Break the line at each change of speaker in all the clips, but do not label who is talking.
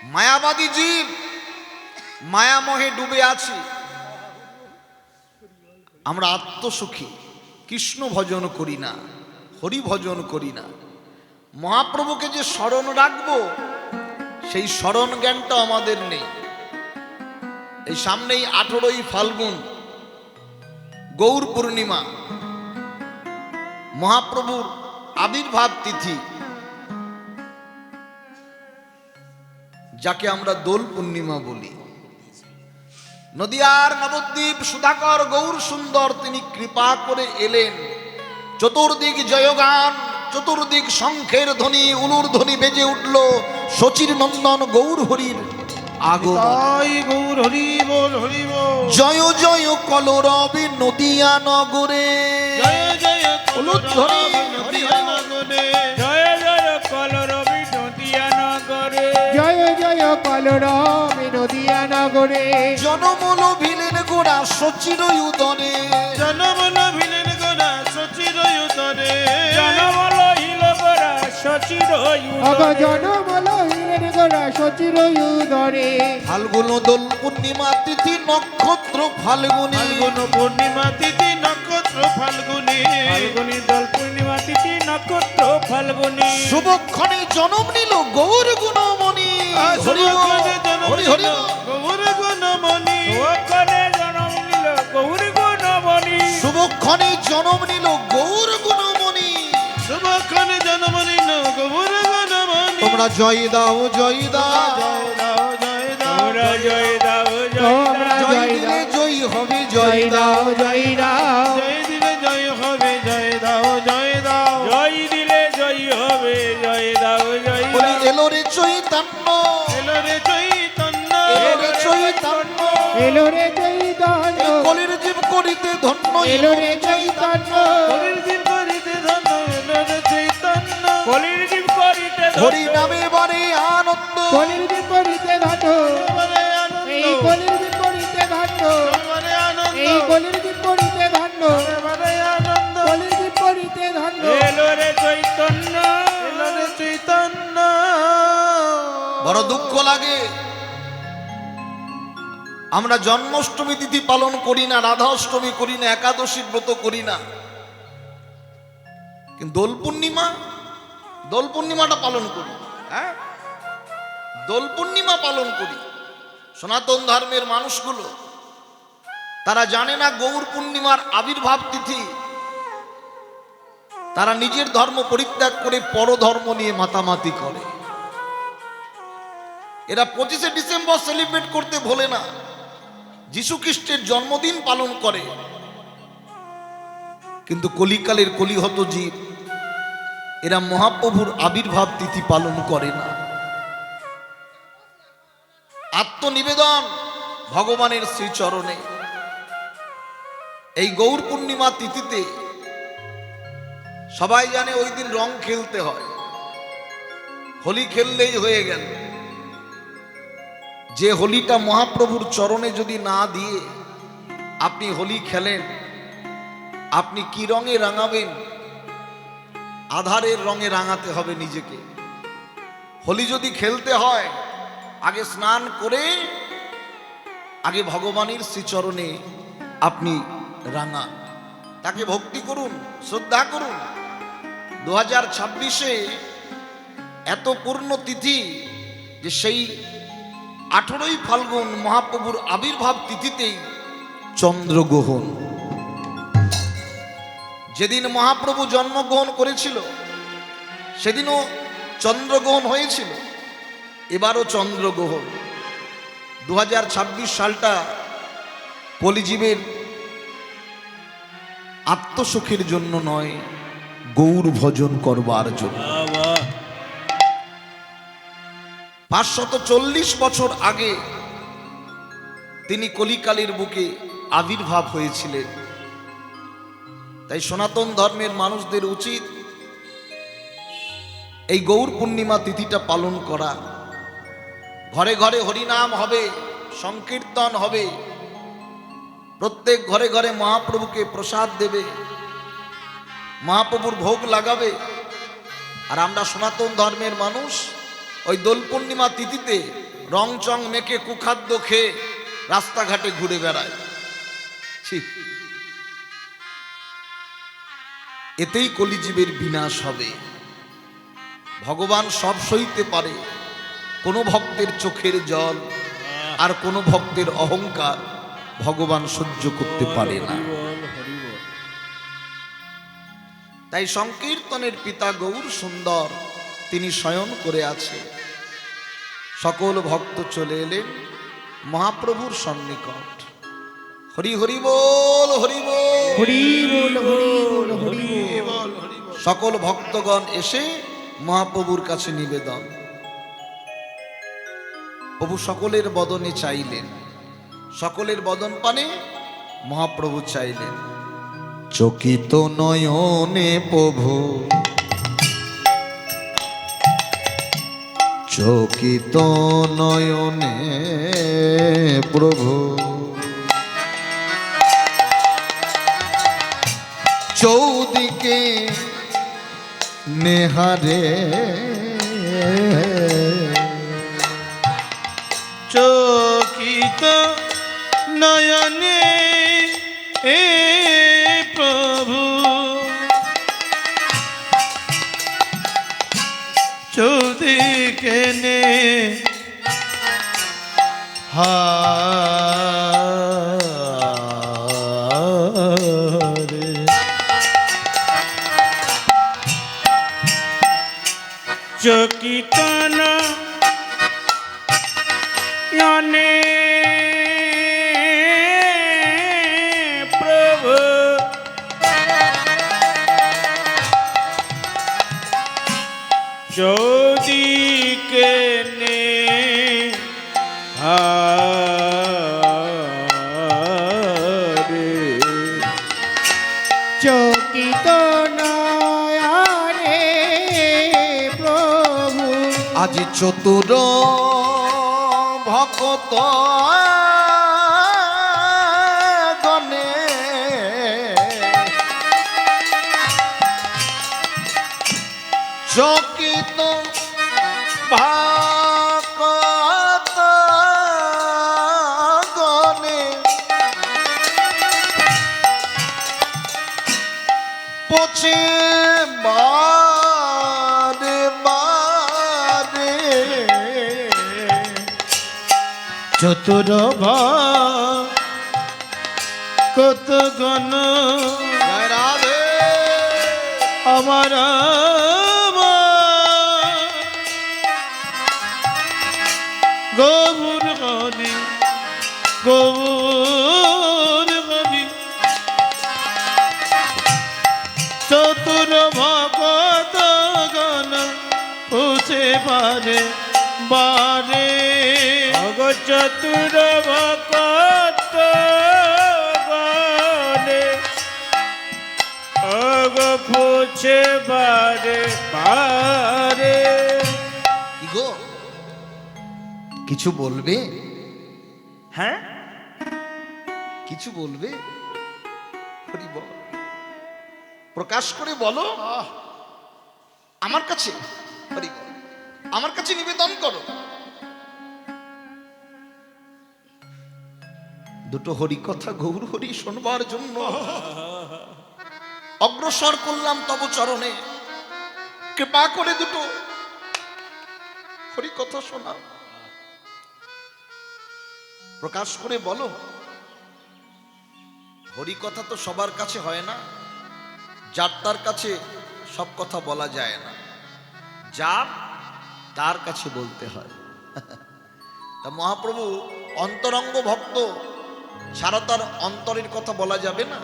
মায়াবাদী জীব, মায়ামোহে ডুবে আছি। আমরা আত্মসুখী, কৃষ্ণ ভজন করি না, হরি ভজন করি না। মহাপ্রভুকে যে স্মরণ রাখবো সেই স্মরণ জ্ঞানটা আমাদের নেই। এই সামনেই 18ই ফাল্গুন গৌর পূর্ণিমা, মহাপ্রভুর আবির্ভাব তিথি, যাকে আমরা দোল পূর্ণিমা বলি। নদিয়ার নবদ্বীপ সুধাকর গৌর সুন্দর তিনি কৃপা করে এলেন। চতুর্দিক জয়গান, চতুর্দিক শঙ্খের ধ্বনি, উলুর ধ্বনি বেজে উঠল। শচীর নন্দন গৌর হরির আগমন।
গৌর হরি বল হরি বল।
জয় জয় কলরবে নদিয়া নগরে,
জয় জয়
উলুর ধ্বনি
নদিয়া নগরে।
জয় জয় কলরবি নদিয়া নগরে।
জয় জয় কলরবে নদিয়া নগরে।
জনমল ভিলেন গোড়া শচীর উদরে।
জনমন ভিলেন গোরা শচীর উদরে।
জনমল হিল গোরা শচীর
অগ
উদরে।
জনমল হিরের গোরা শচীর উদরে।
ফাল্গুন দোল পূর্ণিমা তিথি নক্ষত্র ফাল্গুনী।
ফাল্গুন পূর্ণিমা তিথি নক্ষত্র ফাল্গুনি।
ফাল্গুনি দোল পূর্ণিমা তিথি নক্ষত্র ফাল্গুনি।
শুভক্ষণে জন্ম নিল গৌর গুণমণি। হরি বল, হরি হরি বল।
গৌর গুণমণি।
ওখানে জন্ম নিল গৌর গুণমণি।
শুভক্ষণে জন্ম নিল গৌর গুণমণি।
শুভক্ষণে জন্ম নিল গৌর গুণমণি।
তোমরা জয় দাও, জয় দাও।
জয় দাও জয় দাও।
তোমরা জয় দাও জয়
তোমরা
দাও।
জয় দিলে জয় হবে, জয়
জয়
দাও।
দাও জয় দাও।
জয় দিলে জয় হবে জয় দাও জয় দাও।
জয় দিলে জয় হবে জয় দাও জয়
বলি
দাও।
এলো রে চৈতন্য,
এলো রে চৈতন্য।
এলো রে চৈতন্য।
এলো রে চৈতন্য।
এই কলির জীব করিতে ধন্য,
এলো রে চৈতন্য।
কলির জীব করিতে ধন্য। এলো রে চৈতন্য।
কলির জীব করিতে
হরি নামে বারে আনন্দ।
কলির বিপরীতে ধন্য।
তোমারে আনন্দ।
এই কলির বিপরীতে ধন্য।
তোমারে আনন্দ।
এই কলির বিপরীতে ধন্য।
তোমারে আনন্দ।
কলির বিপরীতে ধন্য।
এলো রে চৈতন্য।
এলো রে চৈতন্য।
বড় দুঃখ লাগে আমরা জন্মাষ্টমী তিথি পালন করি না, রাধা অষ্টমী করি না, একাদশীর ব্রত করি না, কিন্তু দোল পূর্ণিমাটা পালন করি। হ্যাঁ, দোল পূর্ণিমা পালন করি। সনাতন ধর্মের মানুষগুলো তারা জানে না গৌর পূর্ণিমার আবির্ভাব তিথি। তারা নিজের ধর্ম পরিত্যাগ করে পরধর্ম নিয়ে মাতামাতি করে। এরা 25শে ডিসেম্বর সেলিব্রেট করতে ভোলে না, যীশু খ্রিস্টের জন্মদিন পালন করে। কিন্তু কলিকালের কলিহত জীব এরা মহাপ্রভুর আবির্ভাব তিথি পালন করে না। আত্মনিবেদন ভগবানের শ্রীচরণে। এই গৌর পূর্ণিমা তিথিতে সবাই জানে ওই দিন রং খেলতে হয়, হোলি খেললেই হয়ে গেল। যে হোলিটা মহাপ্রভুর চরণে যদি না দিয়ে আপনি হোলি খেলেন, আপনি কি রঙে রাঙাবেন? আধারের রঙে রাঙাতে হবে নিজেকে। হোলি যদি খেলতে হয় আগে স্নান করে আগে ভগবানের শ্রীচরণে আপনি রাঙান, তাকে ভক্তি করুন, শ্রদ্ধা করুন। 2026-এ এত পূর্ণ তিথি যে সেই 18ই ফাল্গুন মহাপ্রভুর আবির্ভাব তিথিতেই চন্দ্রগ্রহণ। যেদিন মহাপ্রভু জন্মগ্রহণ করেছিল সেদিনও চন্দ্রগ্রহণ হয়েছিল, এবারও চন্দ্রগ্রহণ। 2026 সালটা কলিজীবের আত্মসুখের জন্য নয়, গৌর ভজন করবার জন্য। 540 বছর আগে তিনি কলিকালের বুকে আবির্ভাব হয়েছিলেন। তাই সনাতন ধর্মের মানুষদের উচিত এই গৌর পূর্ণিমা তিথিটা পালন করা। ঘরে ঘরে হরিনাম হবে, সংকীর্তন হবে, প্রত্যেক ঘরে ঘরে মহাপ্রভুকে প্রসাদ দেবে, মহাপ্রভুর ভোগ লাগাবে। আর আমরা সনাতন ধর্মের মানুষ ওই দোল পূর্ণিমা তিথিতে রং চং মেখে কুখাদ্য খেয়ে রাস্তাঘাটে ঘুরে বেড়ায়। ঠিক এতেই কলিজীবের বিনাশ হবে। ভগবান সব সইতে পারে, কোনো ভক্তের চোখের জল আর কোনো ভক্তের অহংকার ভগবান সহ্য করতে পারে না। তাই সংকীর্তনের পিতা গৌর সুন্দর তিনি শয়ন করে আছে। সকল ভক্ত চলে এলেন মহাপ্রভুর সন্নিকট। হরি হরি বল, হরি বল,
হরি বল, হরি বল, হরি বল।
সকল ভক্তগণ এসে মহাপ্রভুর কাছে নিবেদন। প্রভু সকলের বদনে চাইলেন, সকলের বদন পানে মহাপ্রভু চাইলেন। চকিত নয়নে প্রভু, চকিত নয়নে প্রভু, চৌদিকে নেহারে,
চকিত নয়নে এ প্রভু, চৌদিকে নে হারে।
চকিত নয়নে প্রভু, চৌদিকে নে হারে।
চকিত নয়নে প্রভু,
আজি চতুর ভকত গণে চকিত ভকত গণে পছে বারে বারে,
চতুর কত গণ
জয় রাধে।
আমার গৌর হরি, গৌর হরি। চতুর ভগত গণ পুছে বারে বারে,
অগ চতুর ভকত গণে অগ পুছে বারে বারে।
কি গো, কিছু বলবে? হ্যাঁ, কিছু বলবে? হরি বল, প্রকাশ করে বলো আমার কাছে। হরি বল, আমার কাছে নিবেদন করো। দুটো হরি কথা গৌর হরি শোনবার জন্য অগ্রসর করলাম তব চরণে। কৃপা করে দুটো হরি কথা শোনা, প্রকাশ করে বলো। হরি কথা তো সবার কাছে হয় না, যার তার কাছে সব কথা বলা যায় না, যার তার কাছে বলতে হয়। তা মহাপ্রভু অন্তরঙ্গ ভক্ত ছাড়া তার অন্তরের কথা বলা যাবে না।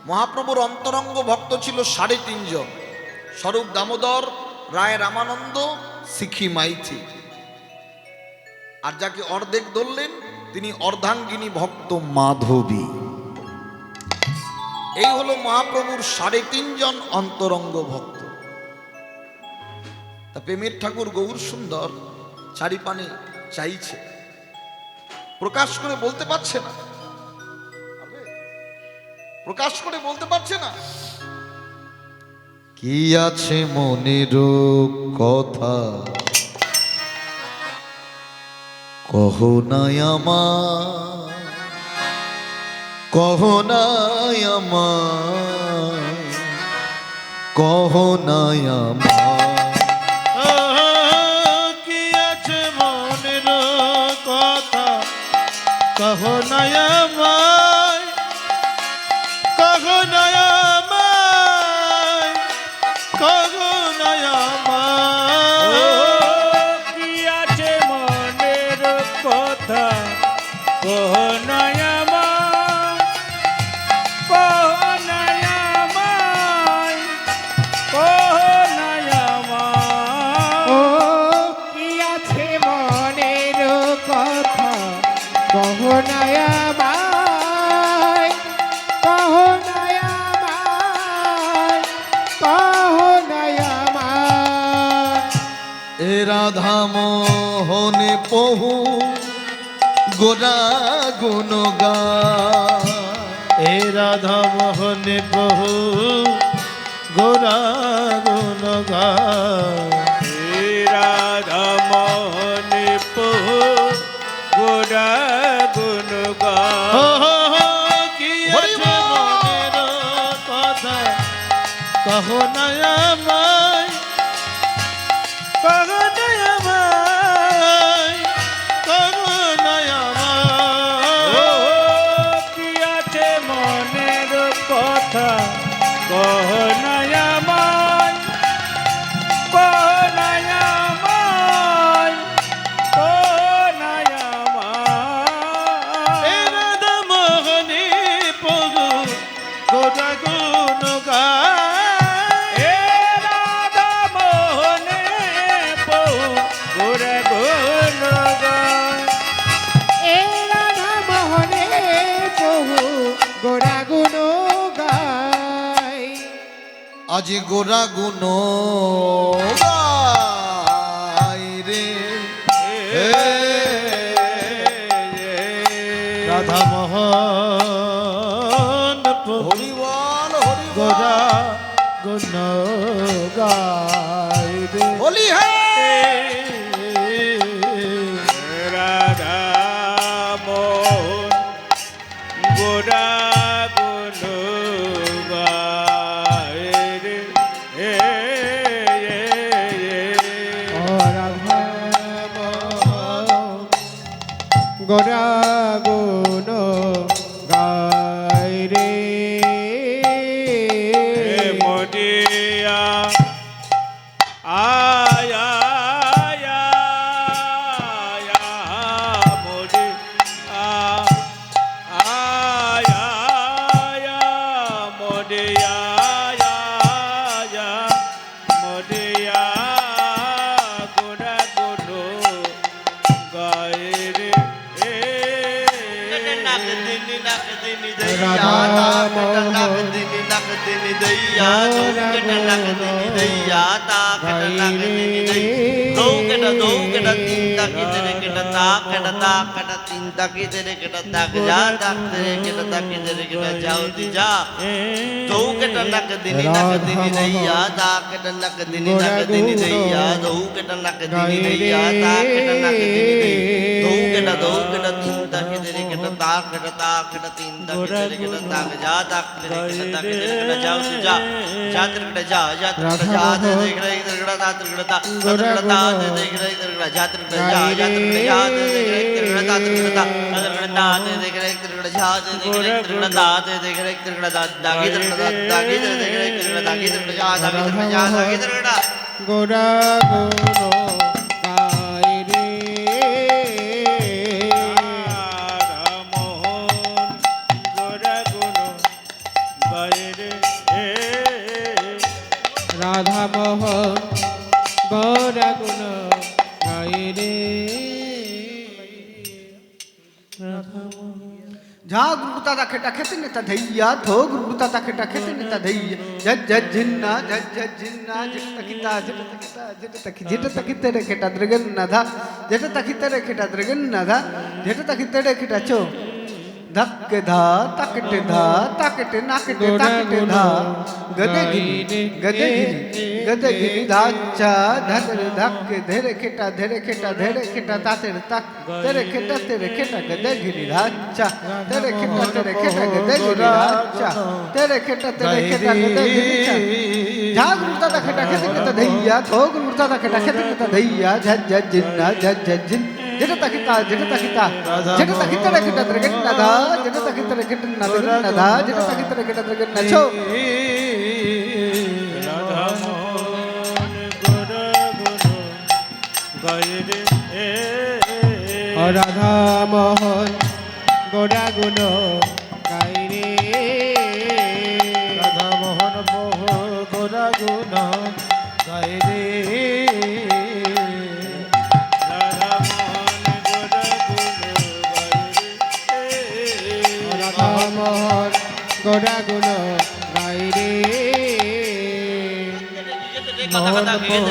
মহাপ্রভুর অন্তরঙ্গ ভক্ত ছিল 3.5 জন, স্বরূপ দামোদর, রায় রামানন্দ, শিখি মাইথি। আর যাকে অর্ধেক ধরলেন তিনি অর্ধাঙ্গিনী ভক্ত মাধবী। এই হলো মহাপ্রভুর 3.5 জন অন্তরঙ্গ ভক্ত। তা প্রেমের ঠাকুর গৌর সুন্দর চারিপানে চাইছে, প্রকাশ করে বলতে পারছে না, প্রকাশ করে বলতে পারছে না। কি আছে মনের কথা কহো নাই আমার, কহো নাই আমার, কহো নাই আমার।
কি আছে মনের কথা কহো না আমায়, কহো না আমায়, কহো না আমায়।
কি আছে মনের কথা কহ নাই আমায়, কহ নাই আমায়, কহ নাই
ও
আমায়।
কি আছে মনের কথা কহ না আমায়, কহ না আমায়, কহ না আমায়।
এ রাধা মোহনে বহু গোরা গুণগান,
এ রাধা মোহনে বহু গোরা গুণ গায়।
হে রাধা মোহনে বহু গোরা গুণ গায়।
কি আছে মনের কথা কহো না আমায়, কহো না আমায়, কহো না আমায়।
কি আছে মনের কথা কহ নাই আমায়, কহ নাই আমায়, কহ নাই
এ
আমায়।
রাধা মোহনে বহু গোরা গুণ গায়।
হে রাধা মোহনে বহু গোরা গুণ গায়।
এ রাধা মোহনে বহু গোরা গুণ গায়।
আজ গোরা গুণ গাই রে।
রাধা মোহন
হরি বল, হরি বল,
গোরা গুণ গায় রে।
হলি হ্যাঁ।
রাধা মোহন গোরা গুণ গায় রে।
ও রাধা মোহন গোরা গুণ গায় রে।
মরিয়া আয়া আয়া আয়া মরি আয়া আয়া মরিয়া আয়া মরিয়া গোরা গোলো গায়ে রে।
গোরা গুণ গায় রে।
রাধা মোহন গোরা গুণ গায়ে রে।
রাধা মোহন গোরা গুণ গায় রে।
झा गुरुता दा खेटा खेते नेता धैया थो गुरुता दा खेटा खेते नेता धैया जज जज जिन्ना जट तकिता जट तकिते रे खेटा द्रगन ना धा जट तकिते रे खेटा द्रगन ना धा जट तकिते रे खेटा चो धक्के धा तकटे धा तकटे नाकटे तकटे धा गदे गिनी गदे गिनी धाचा धरे धक्के धरे खेटा तातेर तक तेरे खेटा गदे गिनी धाचा तेरे खेटा गदे गिनी धाचा तेरे खेटा गदे गिनी झाग उड़ता था खेटा खेते खेता धैया थोग उड़ता था खेटा खेते खेता धैया झज झज जिन्ना झज झज जिन जेटा तकिता रे खेटा द्रगन नदा जेटा तकिता रे खेटा नदा जेटा तकिता रे खेटा द्रगन नचो
রাধা মোহন গোড়া গুণ গাই রে
রাধা মোহন মোহ গোরা গুণ গাই রে
রাধা মোহন গোড়া গুণ গাই রে
মোহন মোহ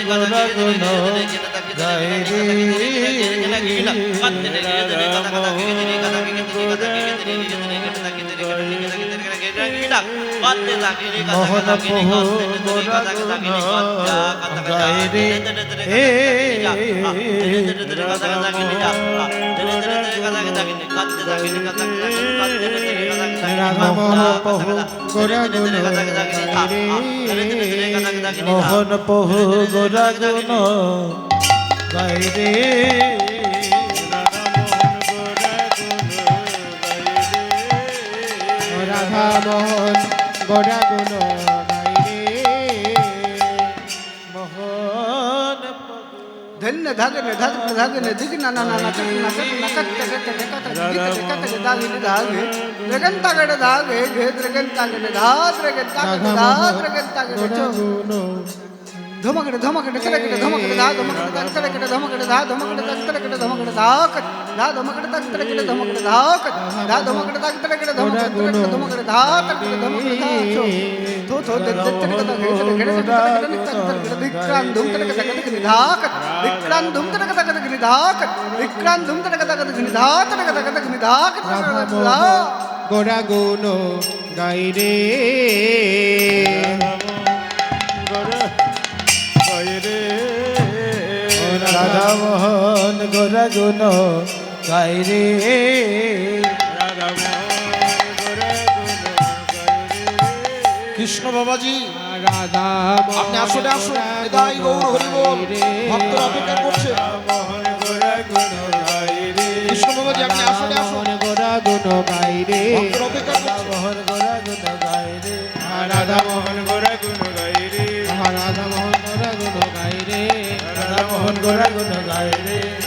গোরা গুণ গাই রে মোহন মোহ গোরা গুণ গাই রে
রাধা মোহন পহু গোড়া গুণ গাই রে
মোহন পহু গোরা গুণ গাই রে
রাধা মোহন গোড়া গুণ গাই রে
মোহন
धन्य धागने दिगना ना ना नकट दागिने धागे द्रगन तागड़े धागे घे द्रगन तागड़े धा द्रगन तागड़े चो धमकड़े तरकड़े धमकड़े धा तरकड़े धमकड़े धा तरकड़े धमकड़े धाकट धा धमकड़े तरकड़े धमकड़े धाकट धा धमकड़े तरकड़े धमकड़े धा तरकड़े धमकड़े धा चो थो विक्रांत धूम तरकड़े धाकट विक्रांत धूम तरकड़े धाकट विक्रांत धूम तरकड़े धाकट
রাধা মোহন গোড়া গুণ গাই রে
রাধা মোহন গোরা গুণ গাই রে
কৃষ্ণ বাবাজি
রাধা
আপনি আসলে আসুন নিতাই গৌর হরি বল ভক্তরা অপেক্ষা করছে কৃষ্ণ বাবাজি আপনি আসলে আসুন
গোড়া গুণ গাই রে
ভক্তরা অপেক্ষা করছে
মোহন গোরা গুণ গাই রে
রাধা মোহন গোড়া গুণ গাই রে রাধা মোহন গোড়া গুণ গাই রে
রাধা মোহন গোরা গুণ গাই রে